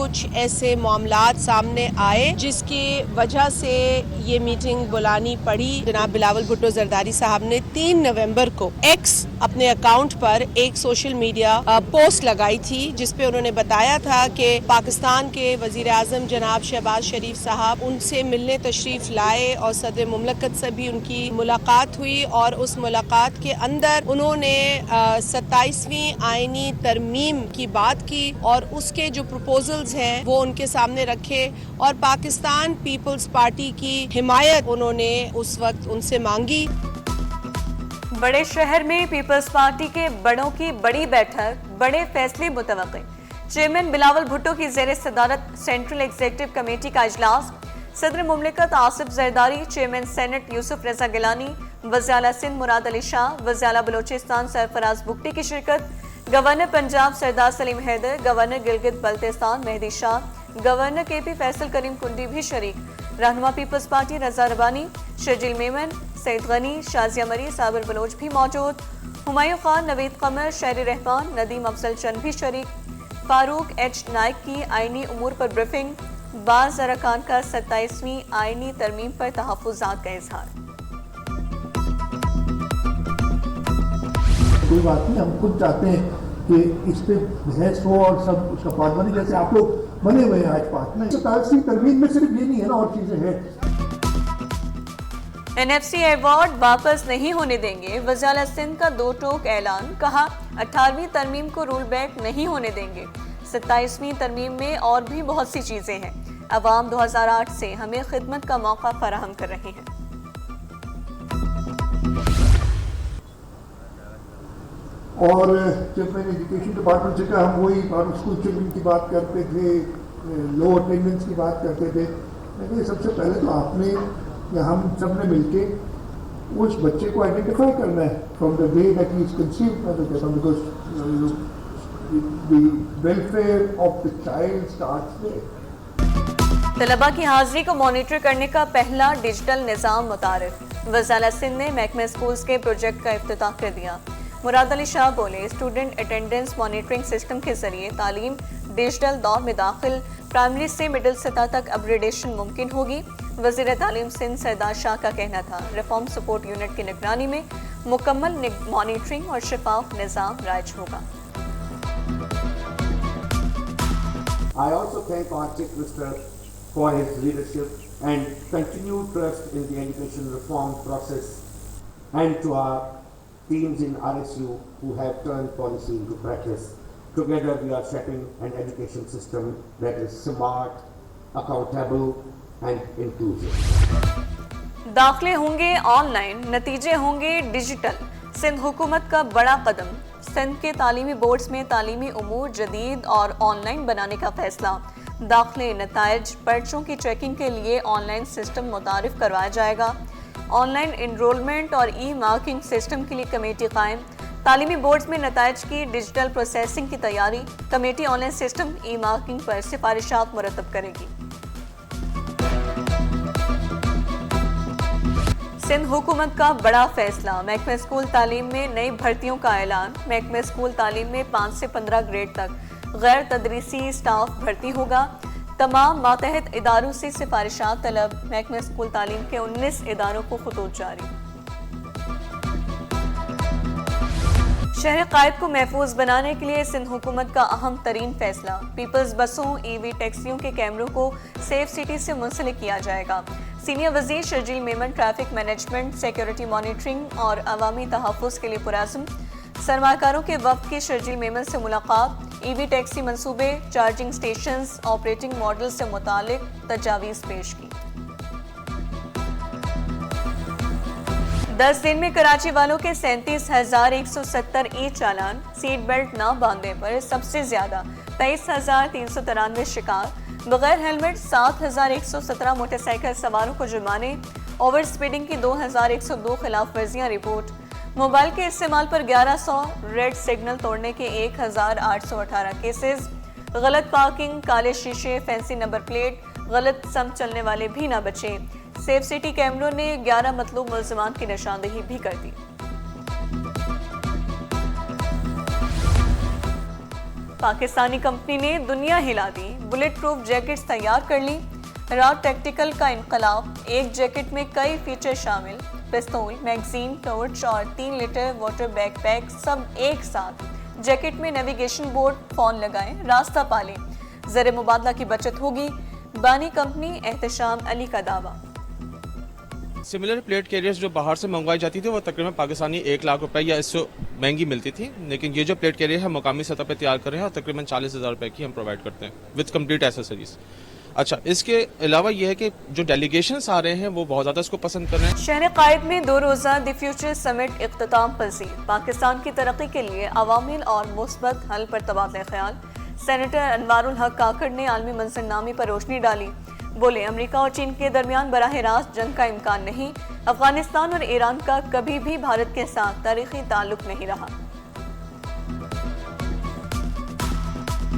کچھ ایسے معاملات سامنے آئے جس کی وجہ سے یہ میٹنگ بلانی پڑی. جناب بلاول بھٹو زرداری صاحب نے 3 نومبر کو ایکس اپنے اکاؤنٹ پر ایک سوشل میڈیا پوسٹ لگائی تھی جس پہ انہوں نے بتایا تھا کہ پاکستان کے وزیر اعظم جناب شہباز شریف صاحب ان سے ملنے تشریف لائے اور صدر مملکت سے بھی ان کی ملاقات ہوئی اور اس ملاقات کے اندر انہوں نے 27ویں آئینی ترمیم کی بات کی اور اس کے جو پروپوزلز ہیں وہ ان کے سامنے رکھے اور پاکستان پیپلز پارٹی کی حمایت انہوں نے اس وقت ان سے مانگی. بڑے شہر میں پیپلز پارٹی کے بڑوں کی بڑی بیٹھک، بڑے فیصلے متوقع. چیئرمین بلاول بھٹو کی زیر صدارت سینٹرل ایگزیکٹو کمیٹی کا اجلاس. صدر مملکت آصف زرداری، چیئرمین سینٹ یوسف رضا گیلانی، وزیر اعلیٰ سندھ مراد علی شاہ، وزیر اعلیٰ بلوچستان سرفراز بگٹی کی شرکت. گورنر پنجاب سردار سلیم حیدر، گورنر گلگت بلتستان مہدی شاہ، گورنر کے پی فیصل کریم کنڈی بھی شریک. رہنما پیپلز پارٹی رضا ربانی، شرجیل میمن، سعید غنی، شازیہ مری، صابر بلوچ بھی موجود. ہمایوں خان، نوید قمر، شہری رحمان، ندیم افضل چند بھی شریک. فاروق ایچ نائک کی آئینی امور پر بریفنگ. بعض ارکان کا 27ویں آئینی ترمیم پر تحفظات کا اظہار. کوئی بات نہیں، ہم خود چاہتے ہیں کہ اس پہ بحث ہو اور سب اس کا پارٹ بنے، جیسے آپ لوگ بنے ہوئے ہیں آج پارٹ میں. 27ویں ترمیم میں صرف یہ نہیں ہے نا، اور چیزیں ہیں. NFC ایوارڈ واپس نہیں ہونے دیں گے، وزیر اعلیٰ سندھ کا 2 ٹوک اعلان. کہا 18ویں ترمیم کو رول بیک نہیں ہونے دیں گے. 27ویں ترمیم میں اور بھی بہت سی چیزیں ہیں. عوام 2008 سے ہمیں خدمت کا موقع فراہم کر رہے ہیں. اور جب میں نے ایجوکیشن ڈپارٹمنٹ سے کہا، ہم وہی اسکول چلڈرن کی بات کرتے تھے، لو اٹینڈنس کی بات کرتے تھے. میں کہ سب سے پہلے تو آپ نے یا ہم سب نے مل کے اس بچے کو آئیڈینٹیفائی کرنا ہے from the day that he is conceived. میں تو کہتا ہوں because the welfare of the child starts there. طلباء کی حاضری کو مانیٹر کرنے کا پہلا ڈیجیٹل نظام متعارف. وزیر اعلیٰ سندھ نے محکمہ اسکولز کے پروجیکٹ کا افتتاح کر دیا. مراد علی شاہ بولے، اسٹوڈنٹ اٹینڈنس مانیٹرنگ سسٹم کے ذریعے تعلیم ڈیجیٹل دور میں داخل. پرائمری سے مڈل سطح تک اپ گریڈیشن ممکن ہوگی. وزیر تعلیم سندھ سردار شاہ کا کہنا تھا ریفارم سپورٹ یونٹ کی نگرانی میں مکمل مانیٹرنگ اور شفاف نظام رائج ہوگا. I also thank our Chief Minister for his leadership and continued trust in the education reform process, and to our teams in RSU who have turned policy into practice. Together we are setting an education system that is smart, accountable and inclusive. داخلے ہوں گے on line, نتیجے ہوں گے digital. Sindh حکومت کا بڑا قدم. سندھ کے تعلیمی بورڈز میں تعلیمی امور جدید اور آن لائن بنانے کا فیصلہ. داخلے نتائج پرچوں کی چیکنگ کے لیے آن لائن سسٹم متعارف کروایا جائے گا. آن لائن انرولمنٹ اور ای مارکنگ سسٹم کے لیے کمیٹی قائم. تعلیمی بورڈز میں نتائج کی ڈیجیٹل پروسیسنگ کی تیاری. Committee online system e marking پر سفارشات مرتب کرے گی. سندھ حکومت کا بڑا فیصلہ. محکمہ اسکول تعلیم میں نئی بھرتیوں کا اعلان. محکمہ اسکول تعلیم میں 5 سے 15 گریڈ تک غیر تدریسی سٹاف بھرتی ہوگا. تمام ماتحت اداروں سے سفارشات طلب. محکمہ اسکول تعلیم کے 19 اداروں کو خطوط جاری. شہر قائد کو محفوظ بنانے کے لیے سندھ حکومت کا اہم ترین فیصلہ. پیپلز بسوں، ای وی ٹیکسیوں کے کیمروں کو سیف سٹی سے منسلک کیا جائے گا. سینئر وزیر Sharjeel Memon traffic management, security monitoring اور عوامی تحفظ کے لیے پرعزم. سرمایہ کاروں کے وفد کی شرجیل میمن سے ملاقات. ای وی ٹیکسی منصوبے، چارجنگ سٹیشنز، آپریٹنگ ماڈل سے متعلق تجاویز پیش کی. 10 دن میں کراچی والوں کے 37,170 ای چالان. سیٹ بیلٹ نہ باندھنے پر سب سے زیادہ 23,393 شکار. بغیر ہیلمٹ 7,117 موٹر سائیکل سواروں کو جرمانے. اوور سپیڈنگ کی 2,102 خلاف ورزیاں رپورٹ. موبائل کے استعمال پر 1100. ریڈ سگنل توڑنے کے 1,818 کیسز. غلط پارکنگ، کالے شیشے، فینسی نمبر پلیٹ، غلط سمت چلنے والے بھی نہ بچے. سیف سٹی کیمروں نے 11 مطلوب ملزمان کی نشاندہی بھی کر دی. پاکستانی کمپنی نے دنیا ہلا دی. बुलेट प्रूफ जैकेट्स तैयार कर ली। रॉ टैक्टिकल का इनकलाब, एक जैकेट में कई फीचर शामिल, पिस्तौल, मैगजीन, टॉर्च और 3 लीटर वाटर बैकपैक, सब एक साथ। जैकेट में नेविगेशन बोर्ड, फोन लगाएं, रास्ता पालें, ज़र मुबादला की बचत होगी। बानी कंपनी एहतशाम अली का दावा। सिमिलर प्लेट कैरियर्स जो बाहर से मंगवाई जाती थी वो तकरीबन पाकिस्तानी 1 लाख रुपए या इससे महंगी मिलती थी, लेकिन ये जो प्लेट कैरियर है मुकामी सतह पर तैयार कर रहे हैं और तकरीबन 40,000 रुपए की हम प्रोवाइड करते हैं विद कंप्लीट एसेसरीज। अच्छा, इसके अलावा ये है कि जो डेलीगेशंस आ रहे हैं वो बहुत ज़्यादा इसको पसंद कर रहे हैं। शहर कायद में 2 रोज़ा द फ्यूचर समिट इख्तिताम पजीर, पाकिस्तान की तरक्की के लिए अवामिल और मुस्बत हल पर तबादला ख्याल। सेनेटर अनवारुल हक काकड़ ने आलमी मंजरनामे पर रोशनी डाली, बोले अमेरिका और चीन के दरमियान बराह रास्त जंग का इम्कान नहीं, अफगानिस्तान और ईरान का कभी भी भारत के साथ तारीखी ताल्लुक नहीं रहा।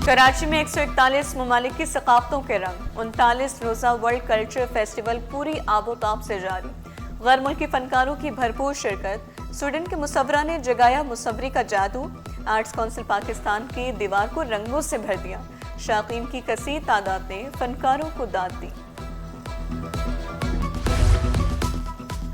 कराची में 141 ममालिक की सकाफतों के रंग, 39 रोज़ा वर्ल्ड कल्चर फेस्टिवल पूरी आबोताब से जारी, गैर मुल्की फनकारों की भरपूर शिरकत। स्वीडन के मुसव्वरा ने जगाया मुसव्वरी का जादू, आर्ट्स काउंसिल पाकिस्तान की दीवार को रंगों से भर दिया, शाकीन की कसीर तादाद ने फनकारों को दाद दी।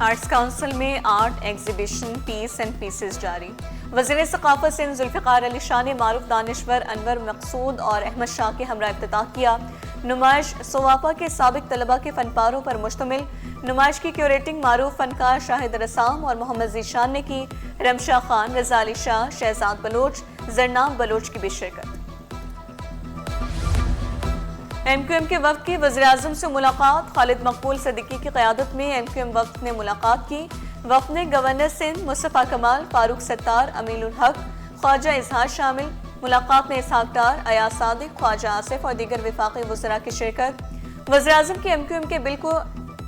आर्ट्स काउंसिल में art exhibition piece and pieces जारी। वज़ीर सकाफत सिंध जुल्फ़िकार अली शाह ने मारूफ दानिश्वर अनवर मकसूद और अहमद शाह के हमरा इफ्तिताह किया। नुमाइश सोवापा के साबिक तलबा के फनपारों पर मुश्तमिल, नुमाइश की क्यूरेटिंग मारूफ फनकार शाहिद रसाम और मोहम्मद ज़ीशान ने की। रमशा खान, रज़ा अली शाह, शहजाद बलोच, जरनाब बलोच की भी शिरकत। MQM के वक्त की वज़ीर-ए-आज़म से मुलाकात, खालिद मकबूल सिद्दीकी की क़यादत में MQM वक्त ने मुलाकात की। वक्त ने गवर्नर सिंध मुस्तफ़ा कमाल, फारूक सत्तार, अमीनुल हक, ख्वाजा इजहार शामिल। मुलाकात में इसहाक डार, अयाज सादिक, ख्वाजा आसिफ और दीगर वफाकी वज़रा की शिरकत। वज़ीर-ए-आज़म के MQM के बिल को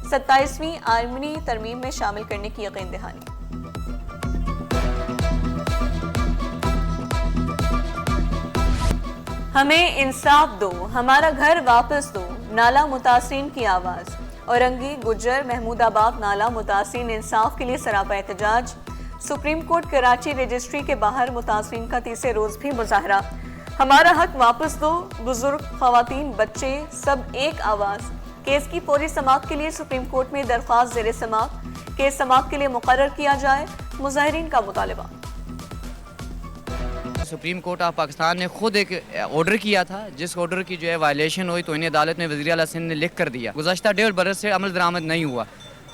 27वीं आर्मी तरमीम में शामिल करने की यकीन दहानी। हमें इंसाफ दो, हमारा घर वापस दो, नाला मुतासिरीन की आवाज़। औरंगी, गुज्जर, महमूदाबाद नाला मुतासिरीन इंसाफ के लिए सरापा एहतजाज। सुप्रीम कोर्ट कराची रजिस्ट्री के बाहर मुतासिरीन का तीसरे रोज भी मुजाहरा। हमारा हक वापस दो, बुजुर्ग, खवातीन, बच्चे सब एक आवाज़। केस की फौरी समाअत के लिए सुप्रीम कोर्ट में दरख्वास्त ज़ेर समाअत, केस समाअत के लिए मुकर्रर किया जाए, मुजाहिरीन का मुतालबा। सुप्रीम कोर्ट ऑफ पाकिस्तान ने खुद एक ऑर्डर किया था, जिस ऑर्डर की जो है वायलेशन हुई तो इन्हें अदालत में वज़ीर आला सिंध ने लिख कर दिया। गुज़श्ता 1.5 बरस से अमल दरामद नहीं हुआ,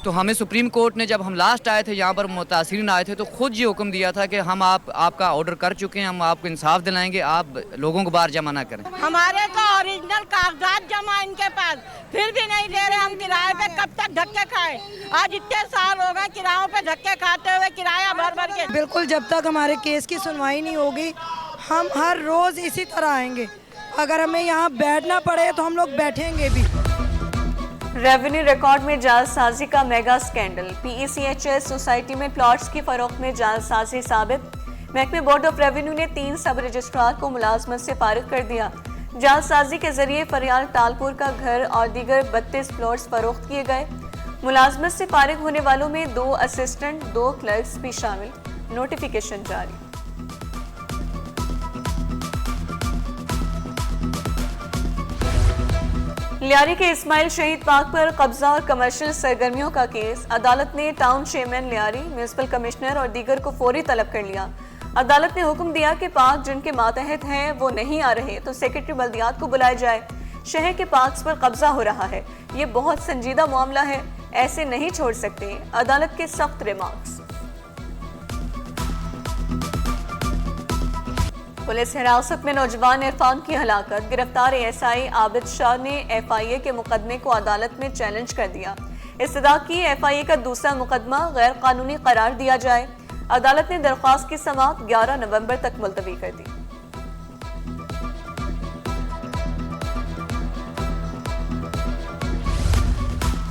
तो हमें सुप्रीम कोर्ट ने, जब हम लास्ट आए थे यहाँ पर मुतासिरीन आए थे, तो खुद ये हुक्म दिया था कि हम आपका ऑर्डर कर चुके हैं, हम आपको इंसाफ दिलाएंगे, आप लोगों को बाहर जमा ना करें। हमारे तो ओरिजिनल कागजात जमा इनके पास, फिर भी नहीं दे रहे। हम किराए पे कब तक धक्के खाएं? आज इतने साल हो गए किरायों पे धक्के खाते हुए, किराया भर भर के। बिल्कुल, जब तक हमारे केस की सुनवाई नहीं होगी हम हर रोज इसी तरह आएंगे। अगर हमें यहाँ बैठना पड़े तो हम लोग बैठेंगे भी। रेवेन्यू रिकॉर्ड में जालसाजी का मेगा स्कैंडल, PECHS सोसाइटी में प्लॉट्स की फरोख्त में जालसाजी साबित। महकमे बोर्ड ऑफ रेवेन्यू ने 3 सब रजिस्ट्रार को मुलाजमत से फारिग कर दिया। जालसाजी के जरिए फरियाल टालपुर का घर और दीगर 32 प्लॉट्स फरोख्त किए गए। मुलाजमत से फारिग होने वालों में 2 असिस्टेंट, 2 क्लर्क्स भी शामिल। नोटिफिकेशन जारी। लियारी के इस्माइल शहीद पार्क पर कब्जा और कमर्शियल सरगर्मियों का केस, अदालत ने town chairman Lyari, municipal commissioner और दीगर को फौरी तलब कर लिया। अदालत ने हुक्म दिया कि पार्क जिनके मातहत हैं वो नहीं आ रहे तो सेक्रेटरी बल्दियात को बुलाया जाए। शहर के पार्क्स पर कब्जा हो रहा है, ये बहुत संजीदा मामला है, ऐसे नहीं छोड़ सकते, अदालत के सख्त रिमार्क्स। पुलिस हिरासत में नौजवान इरफान की हलाकत, गिरफ्तार ASI आबिद शाह ने FIA के मुकदमे को अदालत में चैलेंज कर दिया। इस्तदा की FIA का दूसरा मुकदमा गैर कानूनी करार दिया जाए। अदालत ने दरख्वास्त की समाअत 11 नवंबर तक मुलतवी कर दी।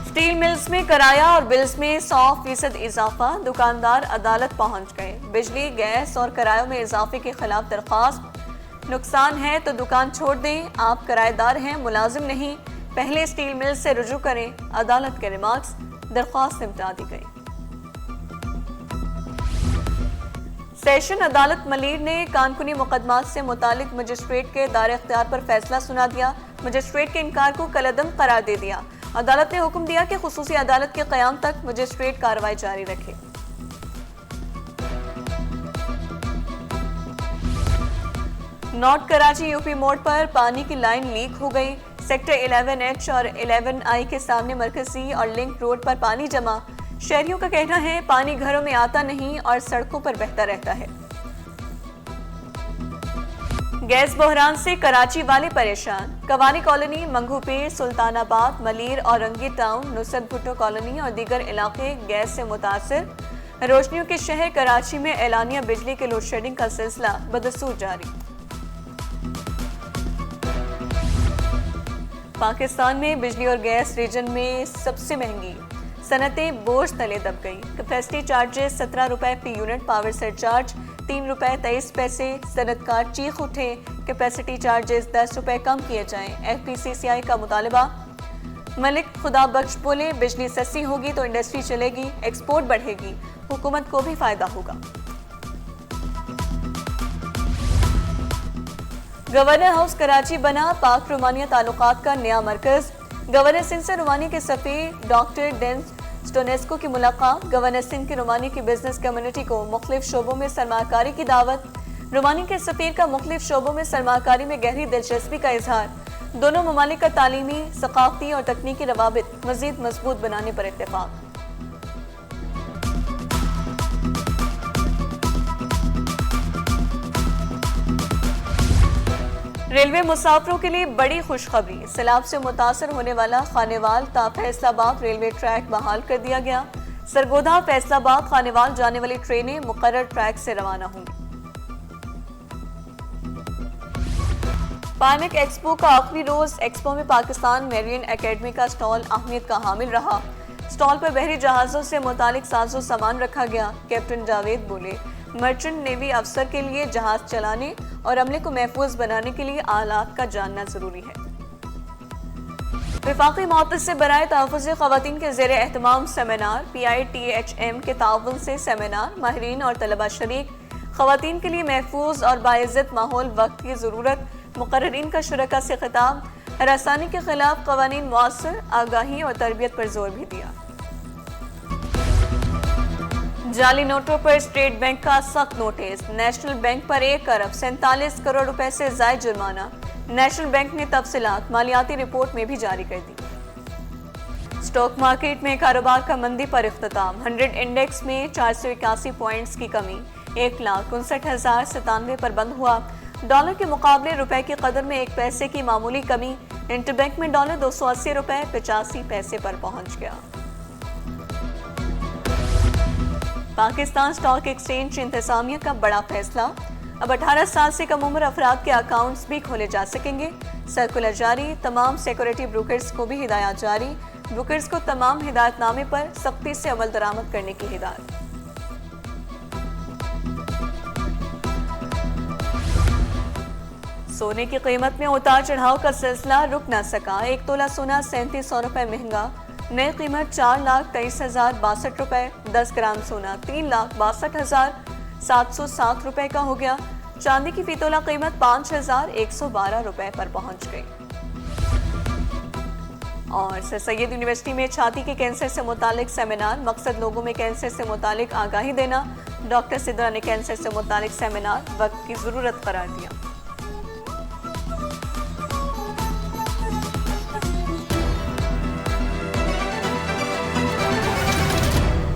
स्टील मिल्स में किराया और बिल्स में 100% इजाफा, दुकानदार अदालत पहुंच गए। बिजली, गैस और किरायों में इजाफे के खिलाफ दरख्वास्त। नुकसान है तो दुकान छोड़ दें, आप किराएदार हैं, मुलाजिम नहीं, पहले स्टील मिल से रुजू करें, अदालत के रिमार्क्स। दरख्वास्त निपटा दी गई। सेशन अदालत मलीर ने कानकुनी मुकदमात से मुतालिक मजिस्ट्रेट के दायरे इख्तियार पर फैसला सुना दिया। मजिस्ट्रेट के इनकार को कलअदम करार दे दिया। अदालत ने हुक्म दिया कि खुसूसी अदालत के क़याम तक मजिस्ट्रेट कार्रवाई जारी रखे। नॉर्थ कराची यूपी मोड़ पर पानी की लाइन लीक हो गई। सेक्टर 11H और 11I के सामने मरकजी और लिंक रोड पर पानी जमा। शहरियों का कहना है पानी घरों में आता नहीं और सड़कों पर बहता रहता है। गैस बहरान से कराची वाले परेशान। कवानी कॉलोनी, मंगूपीर, सुल्तानाबाद, मलीर और रंगी टाउन, नुसरत भुट्टो कॉलोनी और दीगर इलाके गैस से मुतासिर। रोशनियों के शहर कराची में एलानिया बिजली के लोड शेडिंग का सिलसिला बदस्तूर जारी। पाकिस्तान में बिजली और गैस रीजन में सबसे महंगी सनतें बोझ तले दब गई। कैपेसिटी चार्जेस 17 रुपए फी यूनिट, पावर सरचार्ज 3 रुपए 23 पैसे। सनतकार चीख उठे, कैपेसिटी चार्जेस 10 रुपए कम किए जाएं। FPCCI का मुतालबा। मलिक खुदा बख्श बोले बिजली सस्ती होगी तो इंडस्ट्री चलेगी, एक्सपोर्ट बढ़ेगी, हुकूमत को भी फायदा होगा। गवर्नर हाउस कराची बना पाक रोमानिया ताल्लुकात का नया मरकज। गवर्नर सिंह से रोमानिया के सफीर डॉक्टर डेंस स्टोनेस्को की मुलाकात। गवर्नर सिंह की रोमानिया की बिजनेस कम्युनिटी को मुख्तलिफ शोबों में सरमाकारी की दावत। रोमानिया के सफीर का मुख्तलिफ शोबों में सरमाकारी में गहरी दिलचस्पी का इजहार। दोनों ममालिक का तालीमी, सकाफती और तकनीकी रवाबित मजीद मजबूत बनाने पर इत्तेफाक। रेलवे मुसाफिरों के लिए बड़ी खुशखबरी। सैलाब से मुतासर होने वाला खानेवाल ता फैसलाबाद रेलवे ट्रैक बहाल कर दिया गया। सरगोधा फैसलाबाद खानेवाल जाने वाली ट्रेनें मुकर्रर ट्रैक से रवाना होंगी। पानिक एक्सपो का आखिरी रोज। एक्सपो में पाकिस्तान मेरीन एकेडमी का स्टॉल अहमियत का हामिल रहा। स्टॉल पर बहरी जहाजों से मुतालिक साजो सामान रखा गया। कैप्टन जावेद बोले मर्चेंट नेवी अफसर के लिए जहाज चलाने और अमले को महफूज बनाने के लिए आलात का जानना जरूरी है। विफाकी मौक़िफ़ से बराए तहफ़्फ़ुज़ ख़वातीन के ज़ेरे एहतमाम सेमिनार। PITHM के ताउन से सेमिनार। माहिरीन और तलबा शरीक। ख़वातीन के लिए महफूज और बाइज़्ज़त माहौल वक्त की ज़रूरत। मुक़र्ररीन का शुरका से खिताब। हरासानी के खिलाफ क़वानीन मुअस्सर, आगाही और तरबियत पर जोर भी दिया। जाली नोटों पर स्टेट बैंक का सख्त नोटिस। नेशनल बैंक पर 1 अरब 47 करोड़ रुपए से ज़ायद जुर्माना। नेशनल बैंक ने तफसीलात मालियाती रिपोर्ट में भी जारी कर दी। स्टॉक मार्केट में कारोबार का मंदी पर इख्तिताम। 100 इंडेक्स में 481 पॉइंट्स की कमी, 1,59,097 पर बंद हुआ। डॉलर के मुकाबले रुपए की कदर में 1 पैसे की मामूली कमी। इंटरबैंक में डॉलर 280 रुपए 85 पैसे पर पहुंच गया। पाकिस्तान स्टॉक एक्सचेंज इंतजामिया का बड़ा फैसला। अब 18 साल से कम उम्र अफराद के अकाउंट्स भी खोले जा सकेंगे। सर्कुलर जारी। तमाम सिक्योरिटी ब्रोकर्स को भी हिदायत जारी। ब्रोकर्स को तमाम हिदायतनामे पर सख्ती से अमल दरामद करने की हिदायत। सोने की कीमत में उतार चढ़ाव का सिलसिला रुक न सका। 1 तोला सोना 3700 रुपए महंगा। नई कीमत 4,23,062 रुपए। 10 ग्राम सोना 3,62,707 रुपए का हो गया। चांदी की फीतोला कीमत 5,112 रुपए पर पहुंच गई। और सर सैयद यूनिवर्सिटी में छाती के कैंसर से मुतालिक सेमिनार। मकसद लोगों में कैंसर से मुतालिक आगाही देना। डॉक्टर सिद्रा ने कैंसर से मुतालिक सेमिनार वक्त की जरूरत करार दिया।